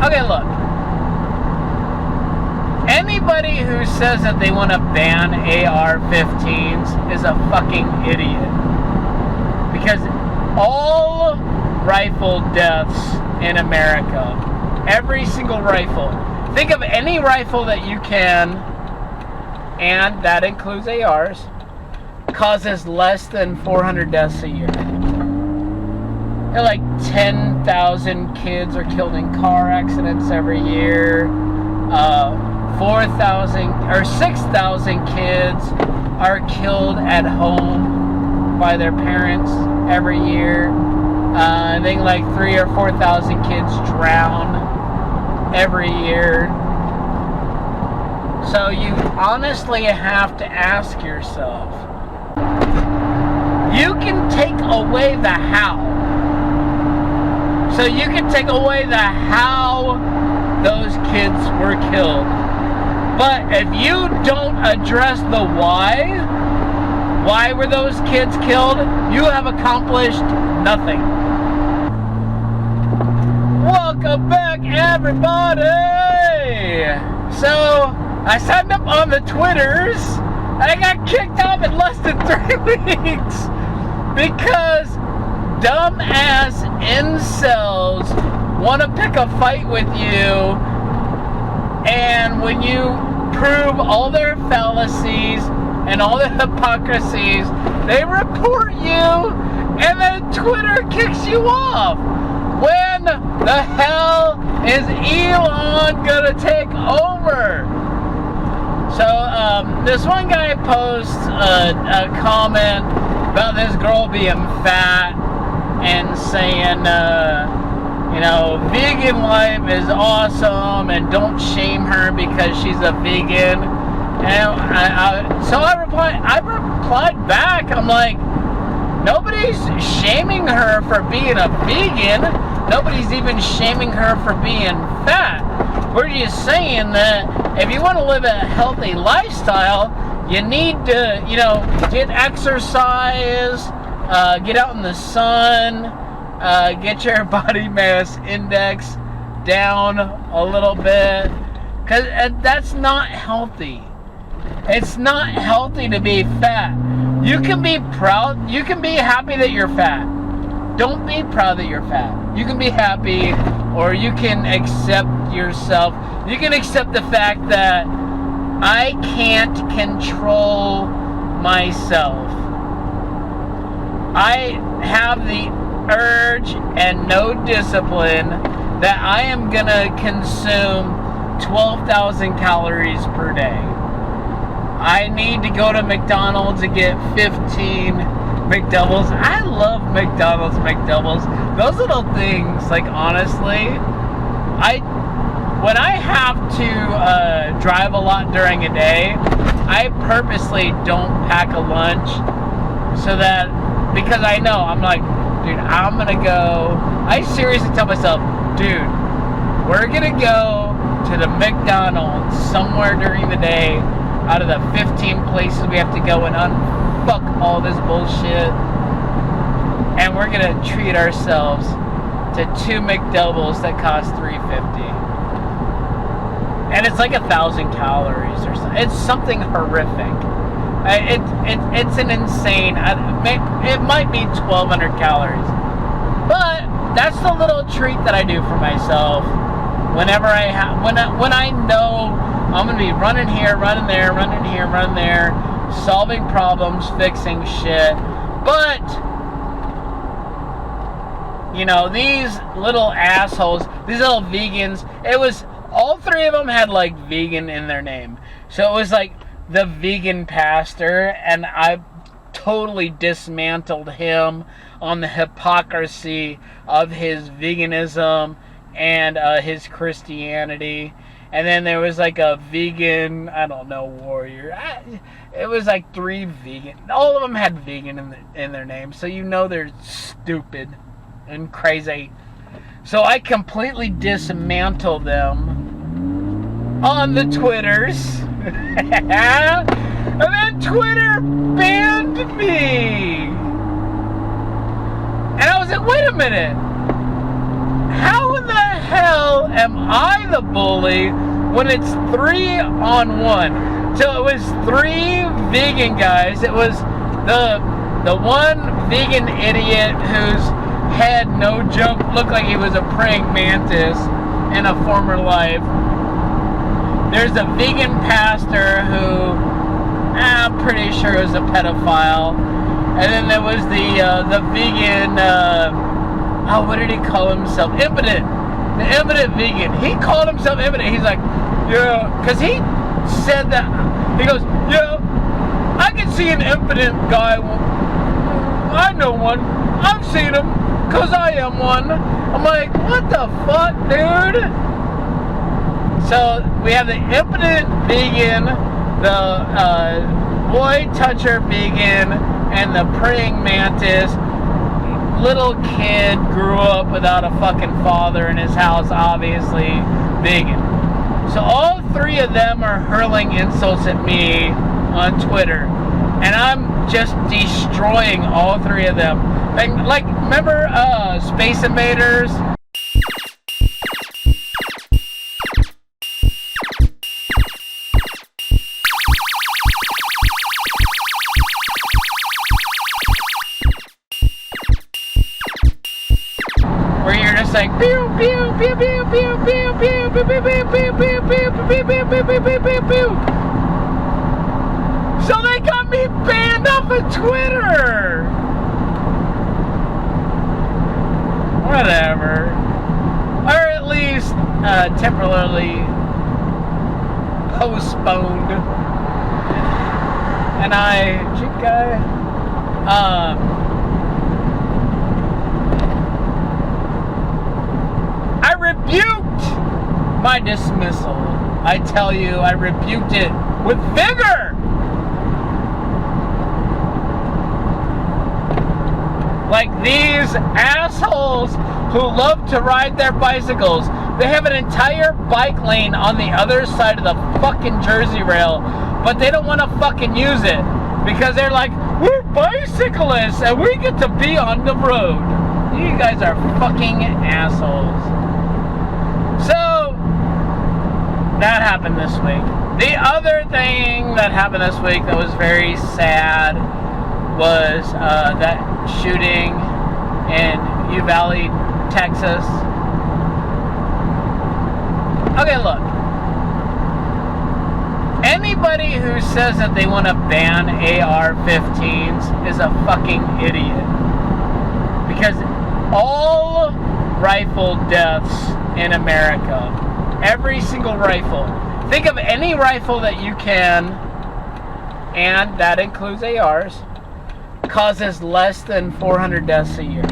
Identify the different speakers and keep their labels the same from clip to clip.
Speaker 1: Okay, look. Anybody who says that they want to ban AR-15s is a fucking idiot. Because all rifle deaths in America, every single rifle, think of any rifle that you can, and that includes ARs, causes less than 400 deaths a year. Like 10,000 kids are killed in car accidents every year. 4,000 or 6,000 kids are killed at home by their parents every year. I think like 3,000 or 4,000 kids drown every year. So you honestly have to ask yourself, you can take away the how. So you can take away the how those kids were killed. But if you don't address the why were those kids killed, you have accomplished nothing. Welcome back, everybody! So, I signed up on the Twitters, and I got kicked off in less than 3 weeks because dumbass incels want to pick a fight with you, and when you prove all their fallacies and all the hypocrisies, they report you, and then Twitter kicks you off. When the hell is Elon gonna take over? So, this one guy posts a comment about this girl being fat and saying, vegan life is awesome and don't shame her because she's a vegan. And so I replied back. I'm like, nobody's shaming her for being a vegan. Nobody's even shaming her for being fat. We're just saying that if you want to live a healthy lifestyle, you need to, get exercise, get out in the sun, get your body mass index down a little bit, because that's not healthy. It's not healthy to be fat. You can be proud, you can be happy that you're fat. Don't be proud that you're fat. You can be happy, or you can accept yourself. You can accept the fact that I can't control myself. I have the urge and no discipline that I am gonna consume 12,000 calories per day. I need to go to McDonald's and get 15 McDoubles. I love McDonald's McDoubles. Those little things, like, honestly, when I have to drive a lot during a day, I purposely don't pack a lunch so that, because I know, I'm like, dude, I'm gonna go, I seriously tell myself, dude, we're gonna go to the McDonald's somewhere during the day out of the 15 places we have to go and unfuck all this bullshit, and we're gonna treat ourselves to 2 McDoubles that cost $3.50, and it's like 1,000 calories or something. It's something horrific. It's an insane. It might be 1,200 calories, but that's the little treat that I do for myself whenever when I know I'm gonna be running here, running there, running here, running there, solving problems, fixing shit. But these little assholes, these little vegans, it was all 3 of them had like vegan in their name. So it was like the vegan pastor, and I totally dismantled him on the hypocrisy of his veganism and his Christianity. And then there was like a vegan, I don't know, warrior. It was like 3 vegan. All of them had vegan in their name, so they're stupid and crazy. So I completely dismantled them on the Twitters. And then Twitter banned me. And I was like, wait a minute. How in the hell
Speaker 2: am I the bully when it's 3-on-1? So it was 3 vegan guys. It was the one vegan idiot whose head, no joke, looked like he was a praying mantis in a former life. There's a vegan pastor who I'm pretty sure was a pedophile. And then there was the vegan, what did he call himself? Impotent. The impotent vegan. He called himself impotent. He's like, yeah, because he said that, he goes, yeah, I can see an impotent guy. I know one. I've seen him, because I am one. I'm like, what the fuck, dude? So we have the impotent vegan, the boy toucher vegan, and the praying mantis. Little kid grew up without a fucking father in his house, obviously vegan. So all 3 of them are hurling insults at me on Twitter, and I'm just destroying all 3 of them. Like remember Space Invaders? Where you're just like pew pew pew pew pew pew pew pew pew pew pew pew pew pew pew pew pew. So they got me banned off of Twitter. Whatever. Or at least temporarily postponed. And I rebuked my dismissal. I tell you, I rebuked it with vigor. Like these assholes who love to ride their bicycles. They have an entire bike lane on the other side of the fucking Jersey rail, but they don't want to fucking use it because they're like, we're bicyclists and we get to be on the road. You guys are fucking assholes. So, that happened this week. The other thing that happened this week that was very sad was that shooting in Uvalde, Texas. Okay, look. Anybody who says that they want to ban AR-15s is a fucking idiot. Because all rifle deaths in America, every single rifle, think of any rifle that you can, and that includes ARs, causes less than 400 deaths a year.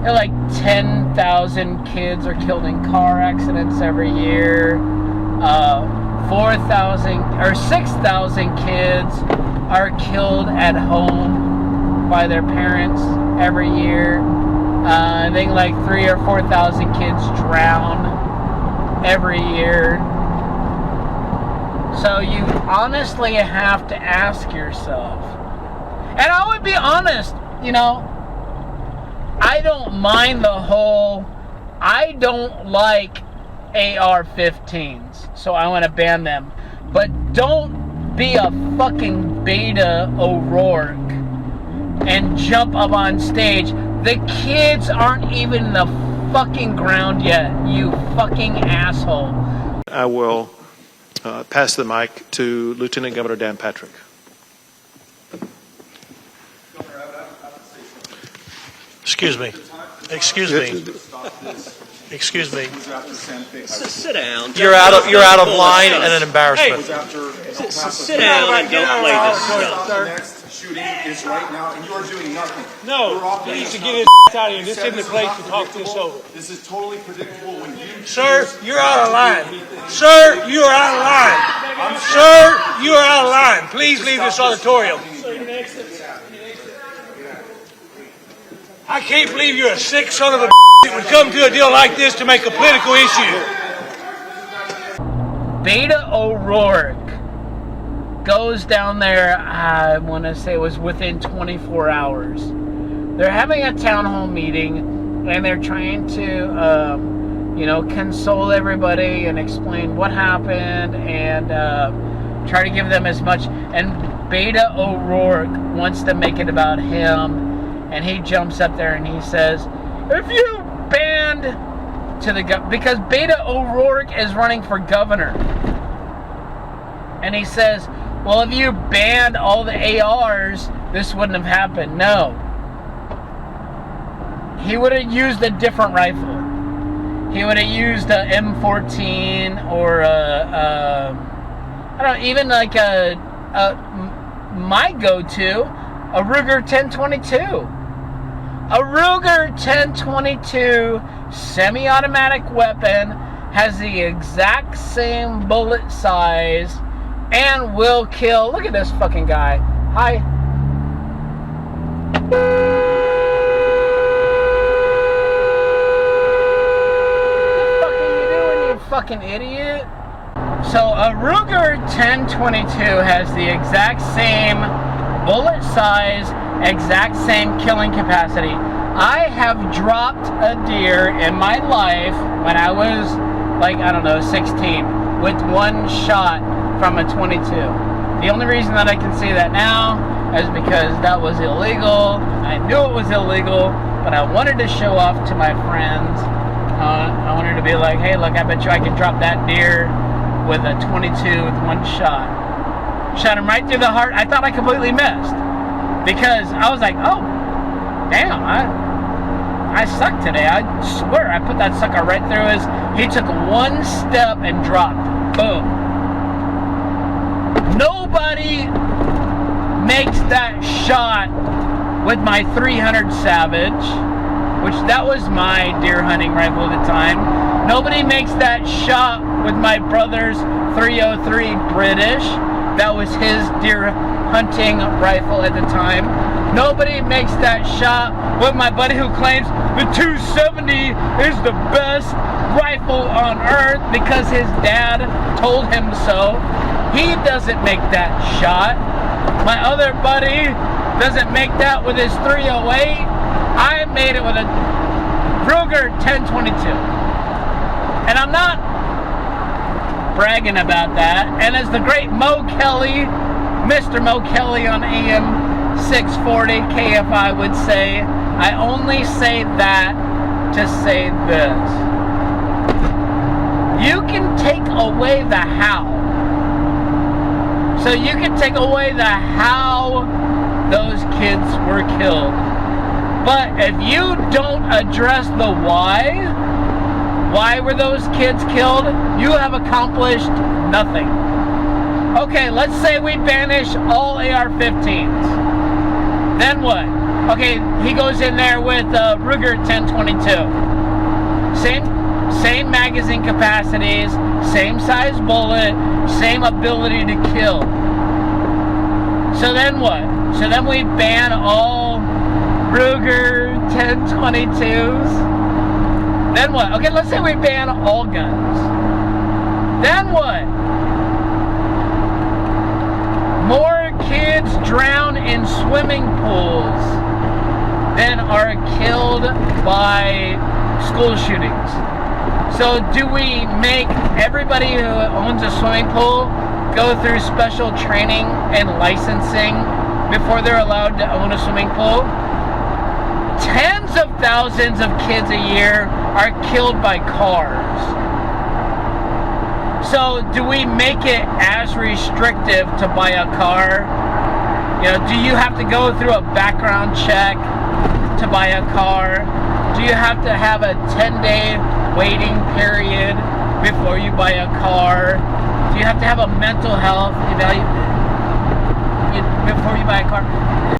Speaker 2: Like 10,000 kids are killed in car accidents every year. 4,000 or 6,000 kids are killed at home by their parents every year. I think like 3,000 or 4,000 kids drown every year. So you honestly have to ask yourself. And I would be honest, I don't mind the whole, I don't like AR-15s, so I want to ban them. But don't be a fucking Beto O'Rourke and jump up on stage. The kids aren't even in the fucking ground yet, you fucking asshole.
Speaker 3: I will pass the mic to Lieutenant Governor Dan Patrick.
Speaker 4: Excuse me. Excuse me.
Speaker 5: Sit down.
Speaker 4: You're out of line and an embarrassment.
Speaker 5: Sit down and don't play this stuff.
Speaker 6: The next shooting is right now, and you are doing nothing.
Speaker 7: No, he needs to get his out of here. This isn't the place to talk this over.
Speaker 6: This is totally predictable when you...
Speaker 7: Sir, you're out of line. Sir, you are out of line. Sir, you are out of line. Please leave this auditorium. I can't believe you're a sick son of a that would come to a deal like this to make a political issue.
Speaker 2: Beto O'Rourke goes down there, I want to say it was within 24 hours. They're having a town hall meeting, and they're trying to
Speaker 1: you know, console everybody and explain what happened and try to give them as much. And Beto O'Rourke wants to make it about him, and he jumps up there and he says, if you banned to the because Beto O'Rourke is running for governor, and he says, well, if you banned all the ARs, this wouldn't have happened. No. He would have used a different rifle. He would have used a M14 or I don't know, even like my go-to, a Ruger 1022. A Ruger 1022 semi-automatic weapon has the exact same bullet size and will kill. Look at this fucking guy. Hi. What the fuck are you doing, you fucking idiot? So a Ruger 1022 has the exact same bullet size, exact same killing capacity. I have dropped a deer in my life when I was like, I don't know, 16 with one shot from a 22. The only reason that I can say that now is because that was illegal. I knew it was illegal, but I wanted to show off to my friends. I wanted to be like, hey, look, I bet you I can drop that deer with a 22 with one shot. Shot him right through the heart. I thought I completely missed because I was like, oh, damn, I suck today. I swear I put that sucker right through his. He took one step and dropped. Boom. Nobody makes that shot with my 300 Savage, which that was my deer hunting rifle at the time. Nobody makes that shot with my brother's 303 British. That was his deer hunting rifle at the time. Nobody makes that shot with my buddy who claims the 270 is the best rifle on earth because his dad told him so. He doesn't make that shot. My other buddy doesn't make that with his 308. I made it with a Ruger 1022. And I'm not bragging about that. And as the great Mo Kelly, Mr. Mo Kelly on AM 640 KFI would say, I only say that to say this. You can take away the how. So you can take away the how those kids were killed. But if you don't address the why were those kids killed, you have accomplished nothing. Okay, let's say we banish all AR-15s. Then what? Okay, he goes in there with Ruger 1022. Same magazine capacities, same size bullet, same ability to kill. So then what? So then we ban all Ruger 1022s. Then what? Okay, let's say we ban all guns. Then what? More kids drown in swimming pools than are killed by school shootings. So do we make everybody who owns a swimming pool go through special training and licensing before they're allowed to own a swimming pool? Tens of thousands of kids a year are killed by cars. So do we make it as restrictive to buy a car? You know, do you have to go through a background check to buy a car? Do you have to have a 10-day waiting period before you buy a car? Do you have to have a mental health evaluation before you buy a car?